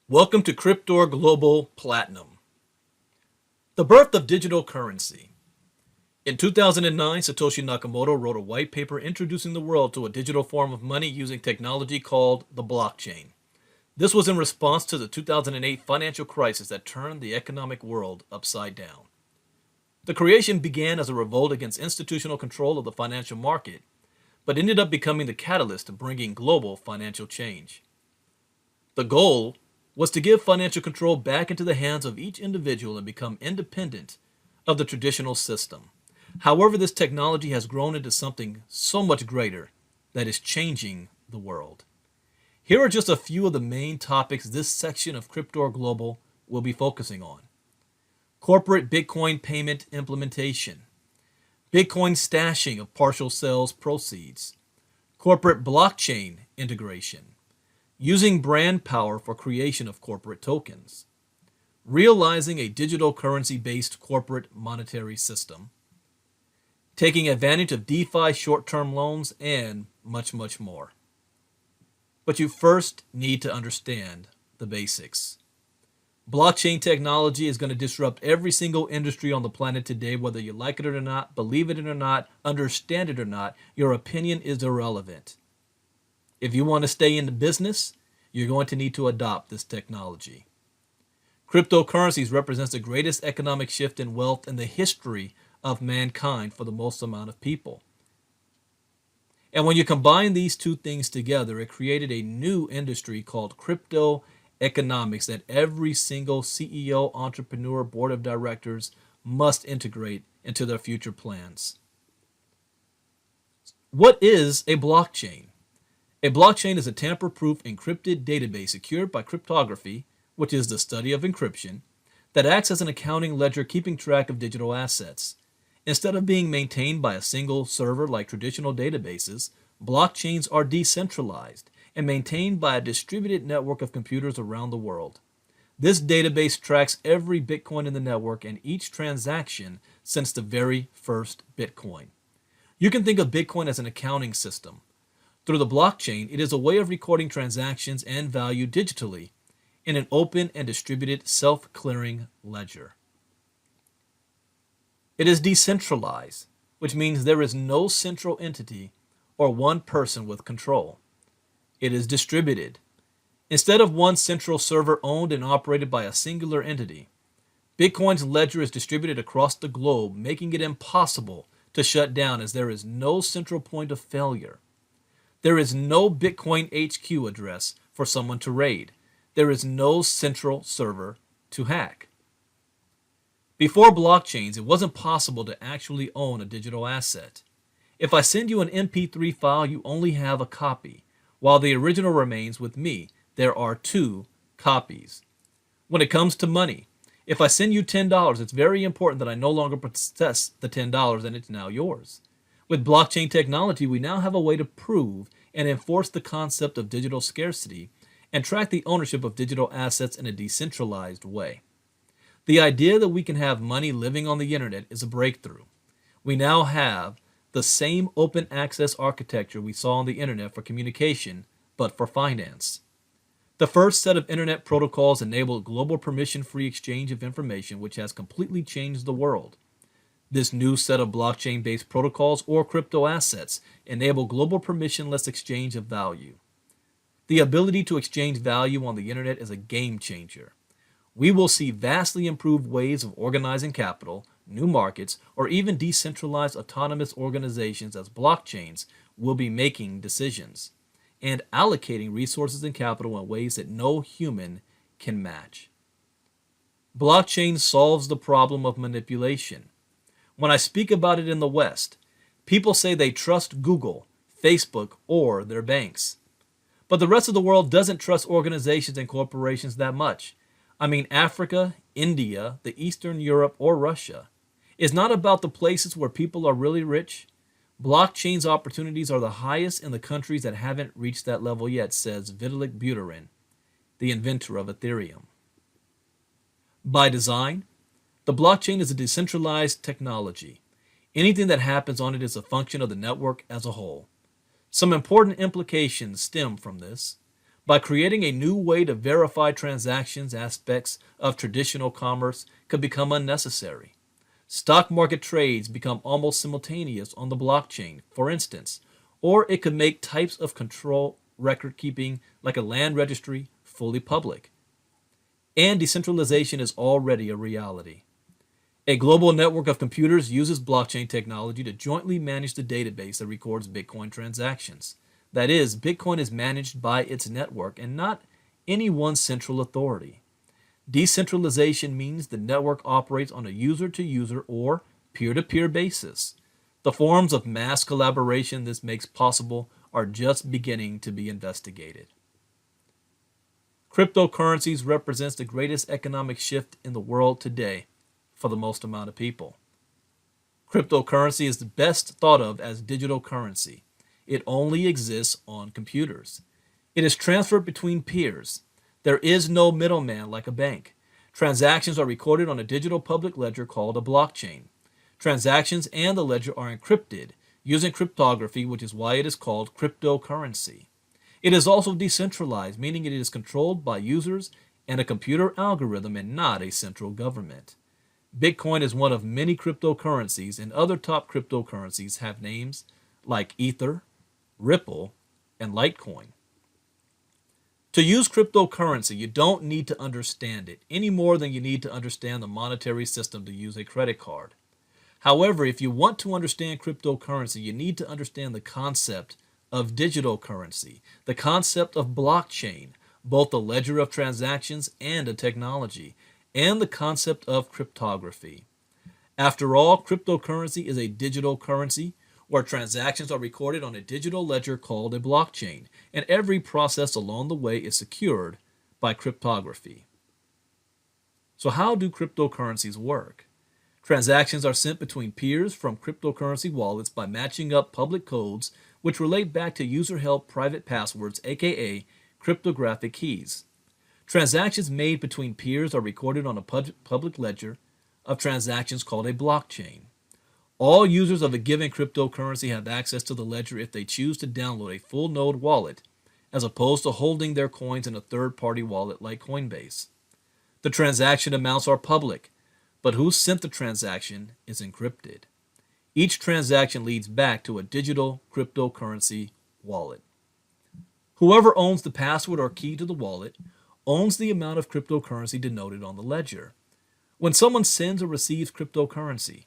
Welcome to Cryptor Global Platinum. The birth of digital currency. In 2009, Satoshi Nakamoto wrote a white paper introducing the world to a digital form of money using technology called the blockchain. This was in response to the 2008 financial crisis that turned the economic world upside down. The creation began as a revolt against institutional control of the financial market, but ended up becoming the catalyst to bringing global financial change. The goal was to give financial control back into the hands of each individual and become independent of the traditional system. However, this technology has grown into something so much greater that is changing the world. Here are just a few of the main topics this section of Cryptor Global will be focusing on. Corporate Bitcoin payment implementation, Bitcoin stashing of partial sales proceeds, corporate blockchain integration, using brand power for creation of corporate tokens, realizing a digital currency-based corporate monetary system, taking advantage of DeFi short-term loans, and much, much more. But you first need to understand the basics. Blockchain technology is going to disrupt every single industry on the planet today, whether you like it or not, believe it or not, understand it or not. Your opinion is irrelevant. If you want to stay in the business, you're going to need to adopt this technology. Cryptocurrencies represents the greatest economic shift in wealth in the history of mankind for the most amount of people. And when you combine these two things together, it created a new industry called crypto economics that every single CEO, entrepreneur, board of directors must integrate into their future plans. What is a blockchain? A blockchain is a tamper-proof encrypted database secured by cryptography, which is the study of encryption, that acts as an accounting ledger keeping track of digital assets. Instead of being maintained by a single server like traditional databases, blockchains are decentralized and maintained by a distributed network of computers around the world. This database tracks every Bitcoin in the network and each transaction since the very first Bitcoin. You can think of Bitcoin as an accounting system. Through the blockchain, it is a way of recording transactions and value digitally in an open and distributed self-clearing ledger. It is decentralized, which means there is no central entity or one person with control. It is distributed. Instead of one central server owned and operated by a singular entity, Bitcoin's ledger is distributed across the globe, making it impossible to shut down as there is no central point of failure. There is no Bitcoin HQ address for someone to raid. There is no central server to hack. Before blockchains, it wasn't possible to actually own a digital asset. If I send you an MP3 file, you only have a copy. While the original remains with me, there are two copies. When it comes to money, if I send you $10, it's very important that I no longer possess the $10 and it's now yours. With blockchain technology, we now have a way to prove and enforce the concept of digital scarcity and track the ownership of digital assets in a decentralized way. The idea that we can have money living on the internet is a breakthrough. We now have the same open access architecture we saw on the internet for communication, but for finance. The first set of internet protocols enabled global permission-free exchange of information, which has completely changed the world. This new set of blockchain-based protocols or crypto assets enable global permissionless exchange of value. The ability to exchange value on the internet is a game changer. We will see vastly improved ways of organizing capital, new markets, or even decentralized autonomous organizations as blockchains will be making decisions and allocating resources and capital in ways that no human can match. Blockchain solves the problem of manipulation. When I speak about it in the West, people say they trust Google, Facebook, or their banks. But the rest of the world doesn't trust organizations and corporations that much. I mean, Africa, India, the Eastern Europe, or Russia. It's not about the places where people are really rich. Blockchain's opportunities are the highest in the countries that haven't reached that level yet, says Vitalik Buterin, the inventor of Ethereum. By design, the blockchain is a decentralized technology. Anything that happens on it is a function of the network as a whole. Some important implications stem from this. By creating a new way to verify transactions, aspects of traditional commerce could become unnecessary. Stock market trades become almost simultaneous on the blockchain, for instance, or it could make types of control record keeping, like a land registry, fully public. And decentralization is already a reality. A global network of computers uses blockchain technology to jointly manage the database that records Bitcoin transactions. That is, Bitcoin is managed by its network and not any one central authority. Decentralization means the network operates on a user-to-user or peer-to-peer basis. The forms of mass collaboration this makes possible are just beginning to be investigated. Cryptocurrencies represents the greatest economic shift in the world today for the most amount of people. Cryptocurrency is best thought of as digital currency. It only exists on computers. It is transferred between peers. There is no middleman like a bank. Transactions are recorded on a digital public ledger called a blockchain. Transactions and the ledger are encrypted using cryptography, which is why it is called cryptocurrency. It is also decentralized, meaning it is controlled by users and a computer algorithm and not a central government. Bitcoin is one of many cryptocurrencies, and other top cryptocurrencies have names like Ether, Ripple, and Litecoin. To use cryptocurrency, you don't need to understand it any more than you need to understand the monetary system to use a credit card. However, if you want to understand cryptocurrency, you need to understand the concept of digital currency, the concept of blockchain, both the ledger of transactions and a technology, and the concept of cryptography. After all, cryptocurrency is a digital currency where transactions are recorded on a digital ledger called a blockchain, and every process along the way is secured by cryptography. So how do cryptocurrencies work? Transactions are sent between peers from cryptocurrency wallets by matching up public codes which relate back to user-held private passwords, aka cryptographic keys. Transactions made between peers are recorded on a public ledger of transactions called a blockchain. All users of a given cryptocurrency have access to the ledger if they choose to download a full node wallet, as opposed to holding their coins in a third-party wallet like Coinbase. The transaction amounts are public, but who sent the transaction is encrypted. Each transaction leads back to a digital cryptocurrency wallet. Whoever owns the password or key to the wallet owns the amount of cryptocurrency denoted on the ledger. When someone sends or receives cryptocurrency,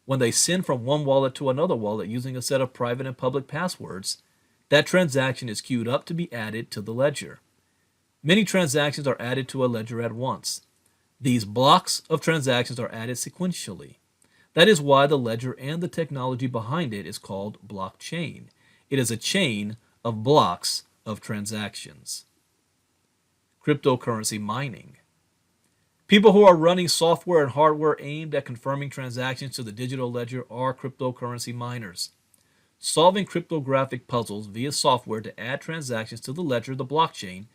when they send from one wallet to another wallet using a set of private and public passwords, that transaction is queued up to be added to the ledger. Many transactions are added to a ledger at once. These blocks of transactions are added sequentially. That is why the ledger and the technology behind it is called blockchain. It is a chain of blocks of transactions. Cryptocurrency mining. People who are running software and hardware aimed at confirming transactions to the digital ledger are cryptocurrency miners. Solving cryptographic puzzles via software to add transactions to the ledger, the blockchain,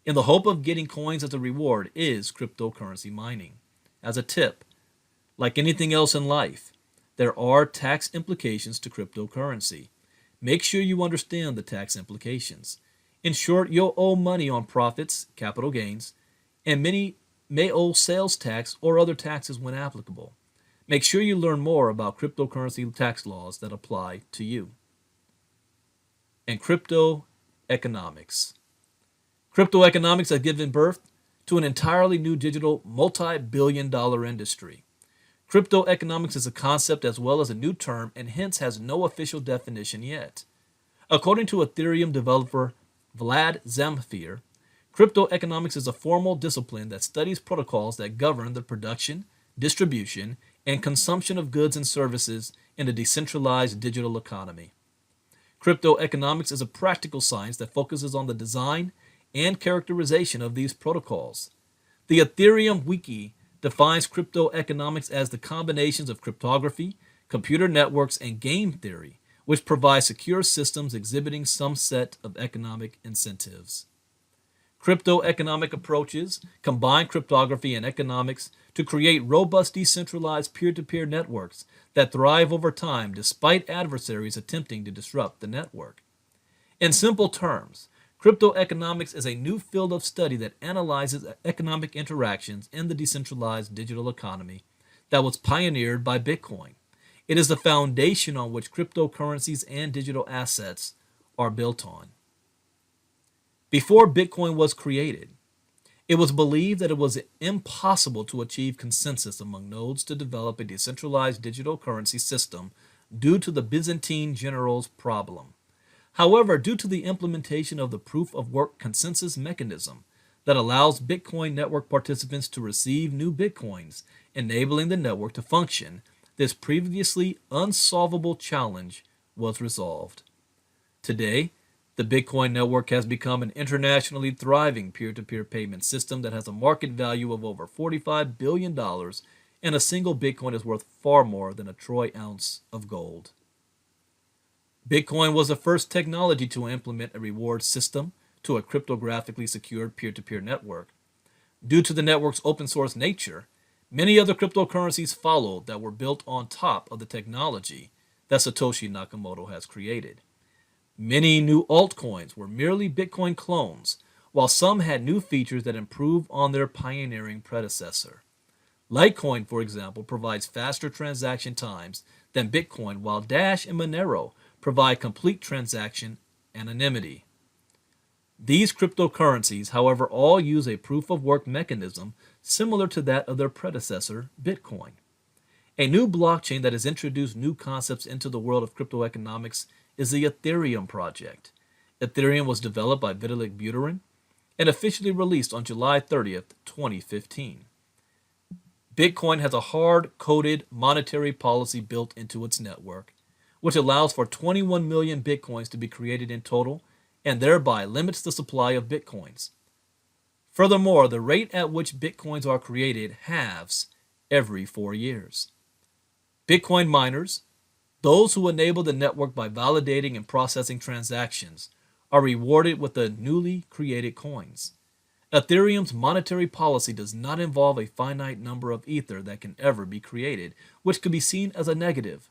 in the hope of getting coins as a reward is cryptocurrency mining. As a tip, like anything else in life, there are tax implications to cryptocurrency. Make sure you understand the tax implications. In short, you'll owe money on profits, capital gains, and many may owe sales tax or other taxes when applicable. Make sure you learn more about cryptocurrency tax laws that apply to you. And crypto economics. Crypto economics has given birth to an entirely new digital multi-billion-dollar industry. Crypto economics is a concept as well as a new term and hence has no official definition yet. According to Ethereum developer Vlad Zamfir, crypto economics is a formal discipline that studies protocols that govern the production, distribution, and consumption of goods and services in a decentralized digital economy. Crypto economics is a practical science that focuses on the design and characterization of these protocols. The Ethereum Wiki defines crypto economics as the combinations of cryptography, computer networks, and game theory, which provide secure systems exhibiting some set of economic incentives. Crypto economic approaches combine cryptography and economics to create robust decentralized peer-to-peer networks that thrive over time despite adversaries attempting to disrupt the network. In simple terms, Crypto economics is a new field of study that analyzes economic interactions in the decentralized digital economy that was pioneered by Bitcoin. It is the foundation on which cryptocurrencies and digital assets are built on. Before Bitcoin was created, it was believed that it was impossible to achieve consensus among nodes to develop a decentralized digital currency system due to the Byzantine generals' problem. However, due to the implementation of the proof of work consensus mechanism that allows Bitcoin network participants to receive new Bitcoins, enabling the network to function, this previously unsolvable challenge was resolved. Today, the Bitcoin network has become an internationally thriving peer-to-peer payment system that has a market value of over $45 billion, and a single Bitcoin is worth far more than a troy ounce of gold. Bitcoin was the first technology to implement a reward system to a cryptographically secured peer-to-peer network. Due to the network's open source nature, many other cryptocurrencies followed that were built on top of the technology that Satoshi Nakamoto has created. Many new altcoins were merely Bitcoin clones, while some had new features that improve on their pioneering predecessor. Litecoin, for example, provides faster transaction times than Bitcoin, while Dash and Monero provide complete transaction anonymity. These cryptocurrencies, however, all use a proof-of-work mechanism similar to that of their predecessor, Bitcoin. A new blockchain that has introduced new concepts into the world of crypto economics is the Ethereum project. Ethereum was developed by Vitalik Buterin and officially released on July 30th, 2015. Bitcoin has a hard-coded monetary policy built into its network, which allows for 21 million Bitcoins to be created in total and thereby limits the supply of Bitcoins. Furthermore, the rate at which Bitcoins are created halves every 4 years. Bitcoin miners, those who enable the network by validating and processing transactions, are rewarded with the newly created coins. Ethereum's monetary policy does not involve a finite number of Ether that can ever be created, which could be seen as a negative.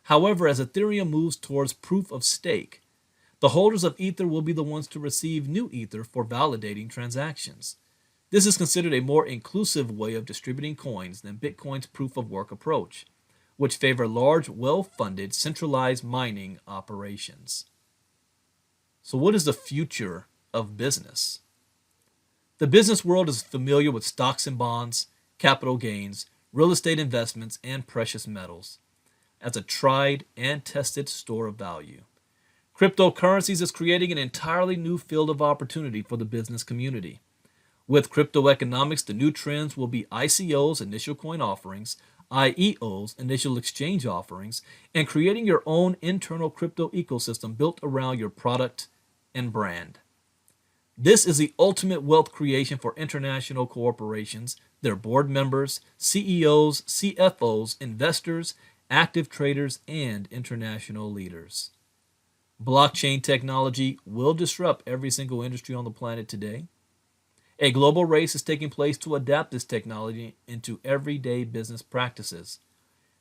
However, as Ethereum moves towards proof of stake, the holders of Ether will be the ones to receive new Ether for validating transactions. This is considered a more inclusive way of distributing coins than Bitcoin's proof-of-work approach, which favor large, well-funded, centralized mining operations. So what is the future of business? The business world is familiar with stocks and bonds, capital gains, real estate investments, and precious metals as a tried and tested store of value. Cryptocurrencies is creating an entirely new field of opportunity for the business community. With crypto economics, the new trends will be ICOs, initial coin offerings, IEOs, initial exchange offerings, and creating your own internal crypto ecosystem built around your product and brand. This is the ultimate wealth creation for international corporations, their board members, CEOs, CFOs, investors, active traders, and international leaders. Blockchain technology will disrupt every single industry on the planet today. A global race is taking place to adapt this technology into everyday business practices.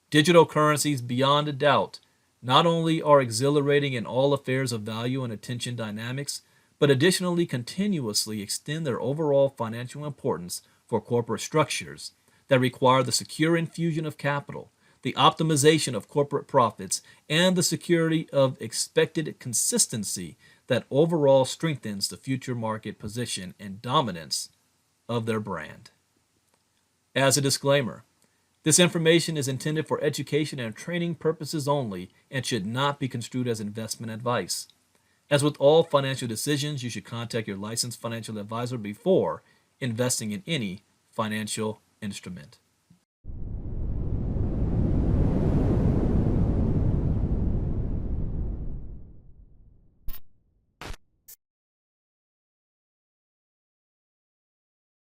Digital currencies, beyond a doubt, not only are exhilarating in all affairs of value and attention dynamics, but additionally continuously extend their overall financial importance for corporate structures that require the secure infusion of capital, the optimization of corporate profits, and the security of expected consistency that overall strengthens the future market position and dominance of their brand. As a disclaimer, this information is intended for education and training purposes only and should not be construed as investment advice. As with all financial decisions, you should contact your licensed financial advisor before investing in any financial instrument.